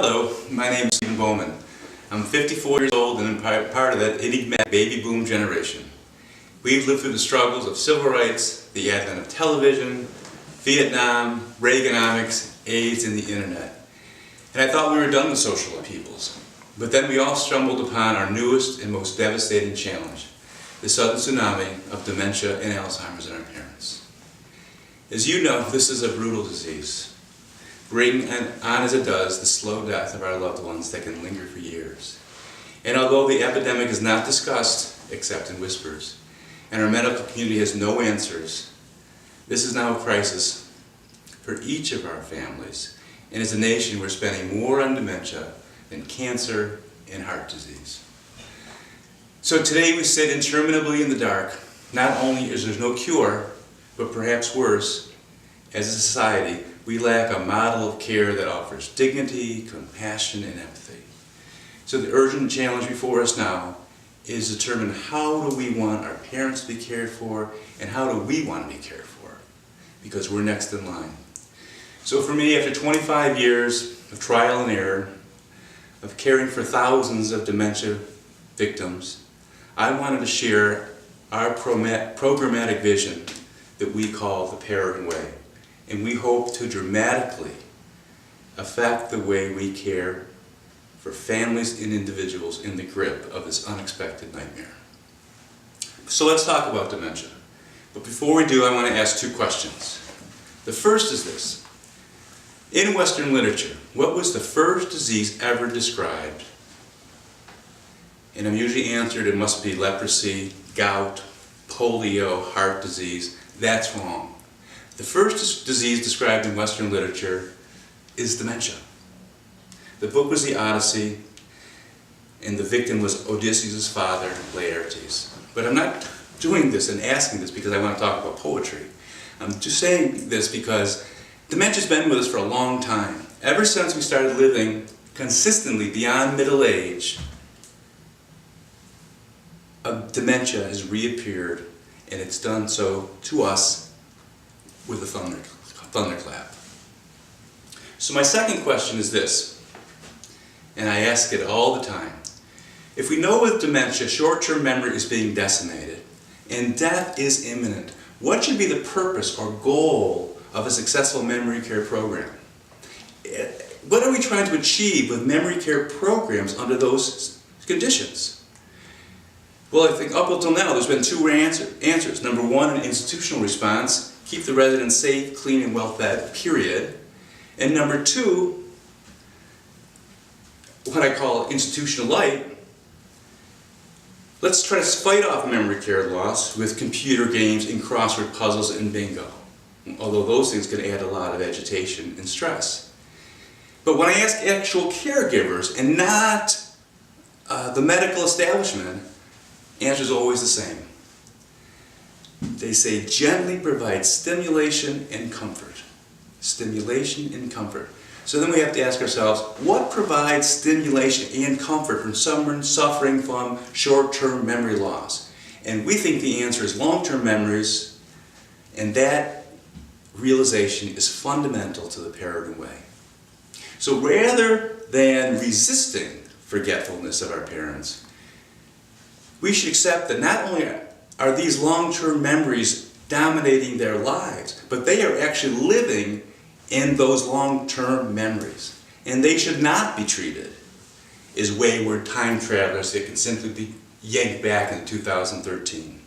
Hello, my name is Stephen Bowman. I'm 54 years old and I'm part of that enigmatic baby boom generation. We've lived through the struggles of civil rights, the advent of television, Vietnam, Reaganomics, AIDS, and the internet. And I thought we were done with social upheavals. But then we all stumbled upon our newest and most devastating challenge, the sudden tsunami of dementia and Alzheimer's in our parents. As you know, this is a brutal disease, bringing on as it does the slow death of our loved ones that can linger for years. And although the epidemic is not discussed except in whispers, and our medical community has no answers, this is now a crisis for each of our families, and as a nation we're spending more on dementia than cancer and heart disease. So today we sit interminably in the dark. Not only is there no cure, but perhaps worse, as a society, we lack a model of care that offers dignity, compassion, and empathy. So the urgent challenge before us now is to determine how do we want our parents to be cared for, and how do we want to be cared for, because we're next in line. So for me, after 25 years of trial and error, of caring for thousands of dementia victims, I wanted to share our programmatic vision that we call the Parenting Way. And we hope to dramatically affect the way we care for families and individuals in the grip of this unexpected nightmare. So let's talk about dementia. But before we do, I want to ask two questions. The first is this. In Western literature, what was the first disease ever described? And I'm usually answered it must be leprosy, gout, polio, heart disease. That's wrong. The first disease described in Western literature is dementia. The book was the Odyssey, and the victim was Odysseus' father, Laertes. But I'm not doing this and asking this because I want to talk about poetry. I'm just saying this because dementia's been with us for a long time. Ever since we started living consistently beyond middle age, dementia has reappeared, and it's done so to us with a thunderclap. So my second question is this, and I ask it all the time. If we know with dementia short-term memory is being decimated and death is imminent, what should be the purpose or goal of a successful memory care program? What are we trying to achieve with memory care programs under those conditions? Well, I think up until now there's been two answers. Number one, an institutional response. Keep the residents safe, clean, and well-fed, period. And number two, what I call institutional light. Let's try to fight off memory care loss with computer games and crossword puzzles and bingo. Although those things can add a lot of agitation and stress. But when I ask actual caregivers and not the medical establishment, the answer is always the same. They say gently provide stimulation and comfort. Stimulation and comfort. So then we have to ask ourselves, what provides stimulation and comfort from someone suffering from short-term memory loss? And we think the answer is long-term memories, and that realization is fundamental to the Parenting Way. So rather than resisting forgetfulness of our parents, we should accept that not only are these long-term memories dominating their lives, but they are actually living in those long-term memories. And they should not be treated as wayward time travelers that can simply be yanked back in 2013.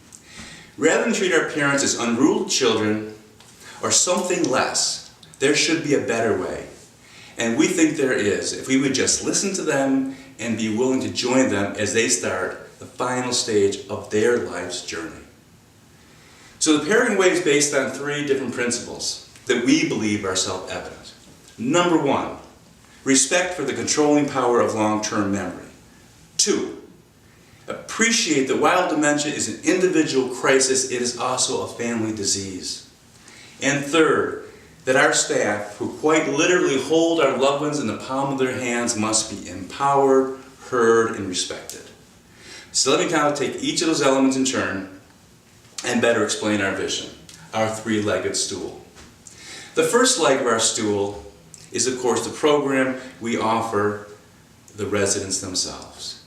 Rather than treat our parents as unruled children or something less, there should be a better way. And we think there is, if we would just listen to them and be willing to join them as they start the final stage of their life's journey. So the Parenting Way is based on three different principles that we believe are self-evident. Number one, respect for the controlling power of long-term memory. Two, appreciate that while dementia is an individual crisis, it is also a family disease. And third, that our staff, who quite literally hold our loved ones in the palm of their hands, must be empowered, heard, and respected. So let me kind of take each of those elements in turn and better explain our vision, our three-legged stool. The first leg of our stool is, of course, the program we offer the residents themselves.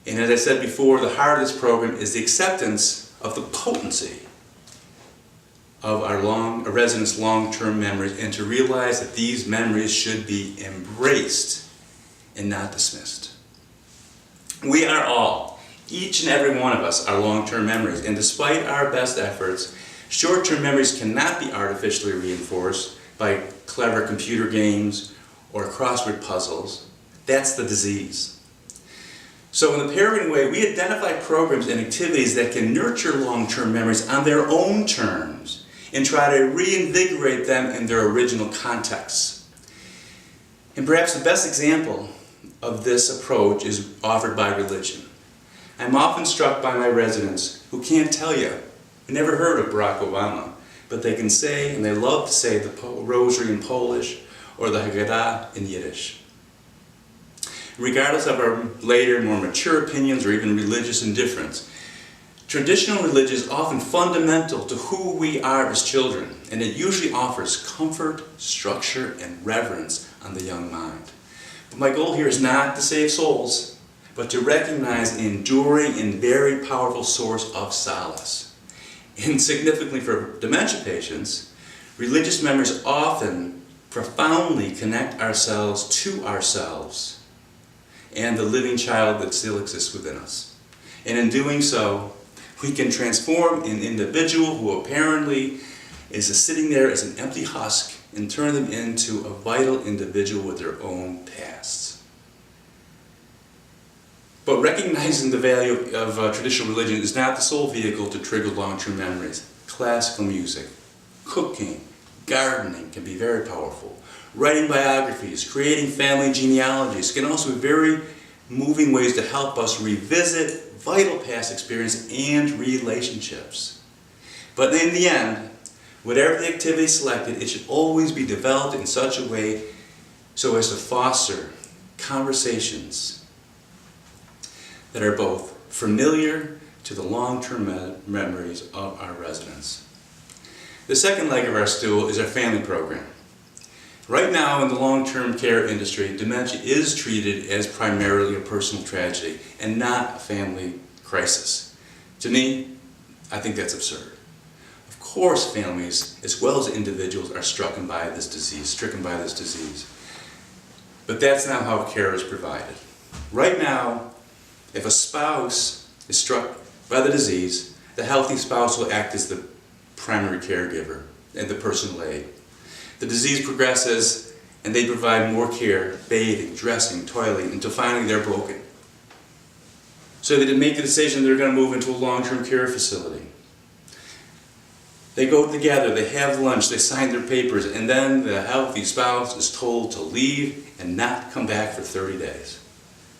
And as I said before, the heart of this program is the acceptance of the potency of our residents' long-term memories, and to realize that these memories should be embraced and not dismissed. We are all, each and every one of us, are long-term memories, and despite our best efforts, short-term memories cannot be artificially reinforced by clever computer games or crossword puzzles. That's the disease. So in the Peregrine Way, we identify programs and activities that can nurture long-term memories on their own terms and try to reinvigorate them in their original contexts. And perhaps the best example of this approach is offered by religion. I'm often struck by my residents who can't tell you, who never heard of Barack Obama, but they can say, and they love to say, the Rosary in Polish or the Haggadah in Yiddish. Regardless of our later, more mature opinions or even religious indifference, traditional religion is often fundamental to who we are as children, and it usually offers comfort, structure, and reverence on the young mind. But my goal here is not to save souls, but to recognize an enduring and very powerful source of solace. And significantly for dementia patients, religious memories often profoundly connect ourselves to ourselves and the living child that still exists within us. And in doing so, we can transform an individual who apparently is sitting there as an empty husk and turn them into a vital individual with their own pasts. But recognizing the value of traditional religion is not the sole vehicle to trigger long-term memories. Classical music, cooking, gardening can be very powerful. Writing biographies, creating family genealogies can also be very moving ways to help us revisit vital past experience and relationships. But in the end, whatever the activity selected, it should always be developed in such a way so as to foster conversations that are both familiar to the long-term memories of our residents. The second leg of our stool is our family program. Right now in the long-term care industry, dementia is treated as primarily a personal tragedy and not a family crisis. To me, I think that's absurd. Of course families, as well as individuals, are stricken by this disease. But that's not how care is provided. Right now, if a spouse is struck by the disease, the healthy spouse will act as the primary caregiver and the personal aid. The disease progresses and they provide more care, bathing, dressing, toileting, until finally they're broken. So they make the decision they're going to move into a long-term care facility. They go together, they have lunch, they sign their papers, and then the healthy spouse is told to leave and not come back for 30 days.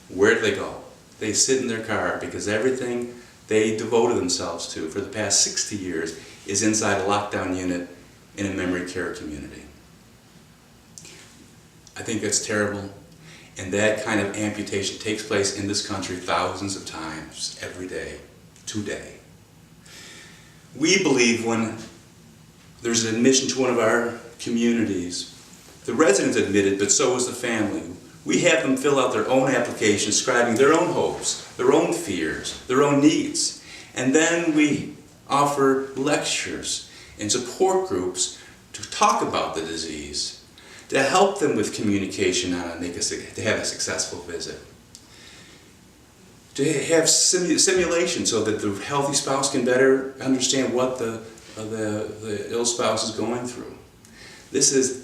Where do they go? They sit in their car because everything they devoted themselves to for the past 60 years is inside a lockdown unit in a memory care community. I think that's terrible, and that kind of amputation takes place in this country thousands of times every day, today. We believe when there's an admission to one of our communities, the residents admitted, but so is the family. We have them fill out their own application, describing their own hopes, their own fears, their own needs. And then we offer lectures and support groups to talk about the disease, to help them with communication to have a successful visit, to have simulation so that the healthy spouse can better understand what the ill spouse is going through. This is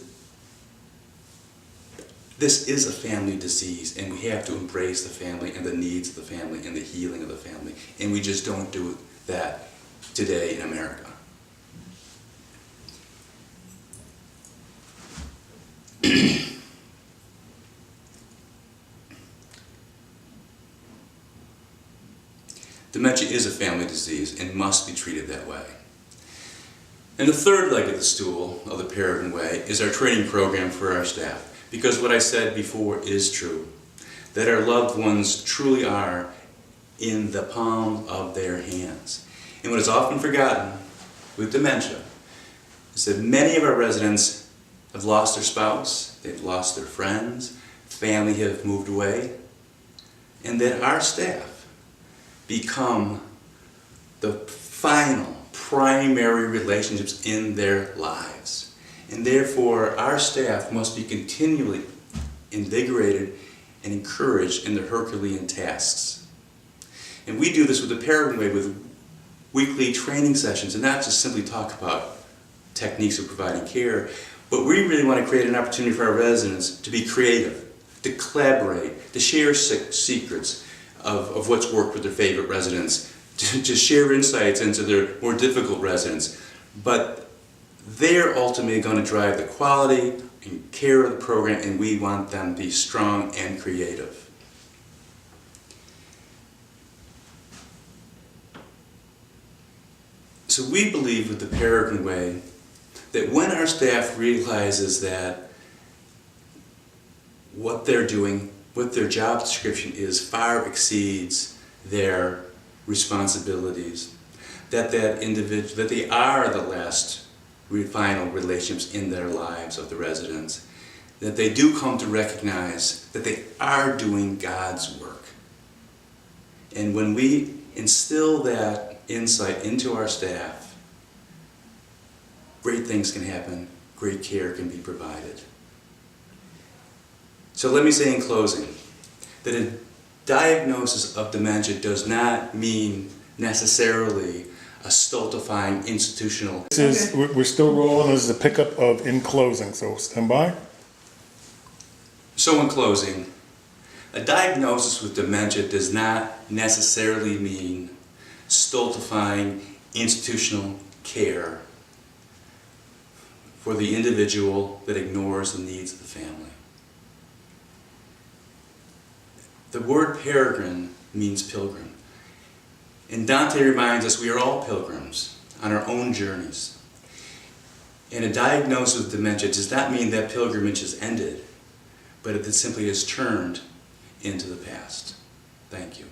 a family disease, and we have to embrace the family and the needs of the family and the healing of the family, and we just don't do that today in America. Dementia is a family disease and must be treated that way. And the third leg of the stool of the Peregrine Way is our training program for our staff. Because what I said before is true, that our loved ones truly are in the palm of their hands. And what is often forgotten with dementia is that many of our residents have lost their spouse, they've lost their friends, family have moved away, and that our staff become the final primary relationships in their lives. And therefore, our staff must be continually invigorated and encouraged in their Herculean tasks. And we do this with the Peregrine Way, with weekly training sessions, and not just simply talk about techniques of providing care, but we really want to create an opportunity for our residents to be creative, to collaborate, to share secrets of what's worked with their favorite residents, to share insights into their more difficult residents. But they're ultimately going to drive the quality and care of the program, and we want them to be strong and creative. So we believe with the Peregrine Way that when our staff realizes that what they're doing, what their job description is, far exceeds their responsibilities, that they are the last final relationships in their lives of the residents, that they do come to recognize that they are doing God's work. And when we instill that insight into our staff, great things can happen, great care can be provided. So let me say in closing that a diagnosis of dementia does not mean necessarily a stultifying institutional... We're still rolling. This is a pickup of in closing, so stand by. So in closing, a diagnosis with dementia does not necessarily mean stultifying institutional care for the individual that ignores the needs of the family. The word peregrine means pilgrim. And Dante reminds us we are all pilgrims on our own journeys. And a diagnosis of dementia does not mean that pilgrimage is ended, but it simply has turned into the past. Thank you.